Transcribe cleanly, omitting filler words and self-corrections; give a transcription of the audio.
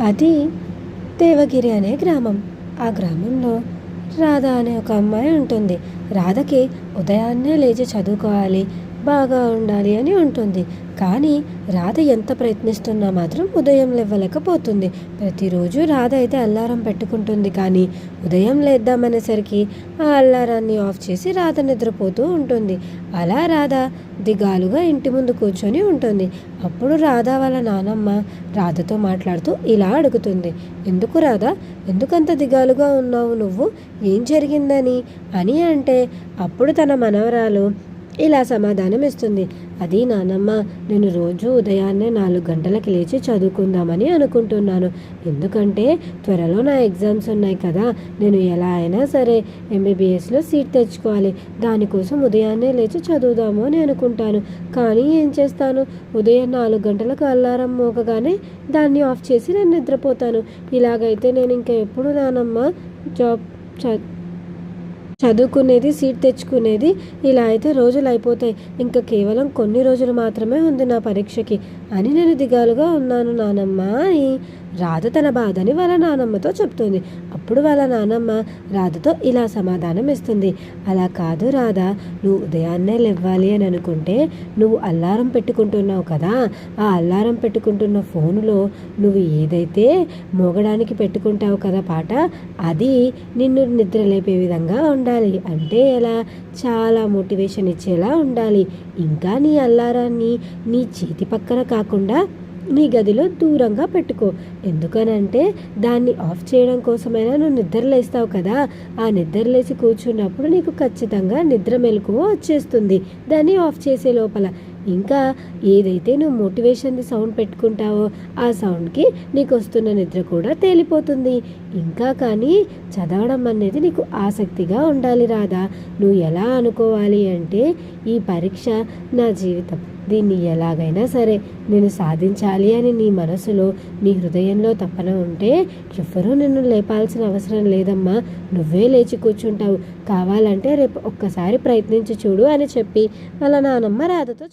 అది దేవగిరి అనే గ్రామం. ఆ గ్రామంలో రాధ అనే ఒక అమ్మాయి ఉంటుంది. రాధకి ఉదయాన్నే లేచి చదువుకోవాలి, బాగా ఉండాలి అని ఉంటుంది. కానీ రాధ ఎంత ప్రయత్నిస్తున్నా మాత్రం ఉదయం లేవలేకపోతుంది. ప్రతిరోజు రాధ అయితే అల్లారం పెట్టుకుంటుంది, కానీ ఉదయం లేద్దామనేసరికి ఆ అల్లారాన్ని ఆఫ్ చేసి రాధ నిద్రపోతూ ఉంటుంది. అలా రాధ దిగాలుగా ఇంటి ముందు కూర్చొని ఉంటుంది. అప్పుడు రాధ వాళ్ళ నానమ్మ రాధతో మాట్లాడుతూ ఇలా అడుగుతుంది, ఎందుకు రాధ, ఎందుకంత దిగాలుగా ఉన్నావు నువ్వు, ఏం జరిగిందని అని అంటే అప్పుడు తన మనవరాలు ఇలా సమాధానం ఇస్తుంది, అది నానమ్మ, నేను రోజు ఉదయాన్నే 4 గంటలకి లేచి చదువుకుందామని అనుకుంటున్నాను. ఎందుకంటే త్వరలో నా ఎగ్జామ్స్ ఉన్నాయి కదా, నేను ఎలా అయినా సరే ఎంబీబీఎస్లో సీట్ తెచ్చుకోవాలి. దానికోసం ఉదయాన్నే లేచి చదువుదాము అని అనుకుంటాను. కానీ ఏం చేస్తాను, ఉదయం 4 గంటలకు అల్లారం మోగగానే దాన్ని ఆఫ్ చేసి నేను నిద్రపోతాను. ఇలాగైతే నేను ఇంకా ఎప్పుడు నానమ్మ జాబ్ చదువుకునేది, సీట్ తెచ్చుకునేది? ఇలా అయితే రోజులు అయిపోతాయి. ఇంకా కేవలం కొన్ని రోజులు మాత్రమే ఉంది నా పరీక్షకి అని నేను దిగాలుగా ఉన్నాను నానమ్మ అని రాధ తన బాధని వాళ్ళ నానమ్మతో చెప్తుంది. అప్పుడు వాళ్ళ నానమ్మ రాధతో ఇలా సమాధానం ఇస్తుంది, అలా కాదు రాధ, నువ్వు ఉదయాన్నే లేవ్వాలి అని అనుకుంటే నువ్వు అల్లారం పెట్టుకుంటున్నావు కదా, ఆ అల్లారం పెట్టుకుంటున్న ఫోనులో నువ్వు ఏదైతే మోగడానికి పెట్టుకుంటావు కదా పాట, అది నిన్ను నిద్ర లేపే విధంగా ఉండాలి. అంటే ఎలా, చాలా మోటివేషన్ ఇచ్చేలా ఉండాలి. ఇంకా నీ అల్లారాన్ని నీ చేతి పక్కన కాకుండా నీ గదిలో దూరంగా పెట్టుకో. ఎందుకనంటే దాన్ని ఆఫ్ చేయడం కోసమైనా నువ్వు నిద్రలేస్తావు కదా, ఆ నిద్రలేసి కూర్చున్నప్పుడు నీకు ఖచ్చితంగా నిద్ర మెలకువ వచ్చేస్తుంది దాన్ని ఆఫ్ చేసే లోపల. ఇంకా ఏదైతే నువ్వు మోటివేషన్ది సౌండ్ పెట్టుకుంటావో ఆ సౌండ్కి నీకు వస్తున్న నిద్ర కూడా తేలిపోతుంది. ఇంకా కానీ చదవడం అనేది నీకు ఆసక్తిగా ఉండాలి రాధా. నువ్వు ఎలా అనుకోవాలి అంటే, ఈ పరీక్ష నా జీవితం, దీన్ని ఎలాగైనా సరే నేను సాధించాలి అని నీ మనసులో, నీ హృదయంలో తపన ఉంటే ఎవ్వరూ నిన్ను లేపాల్సిన అవసరం లేదమ్మా, నువ్వే లేచి కూర్చుంటావు. కావాలంటే రేపు ఒక్కసారి ప్రయత్నించి చూడు అని చెప్పి వాళ్ళ నానమ్మ రాధతో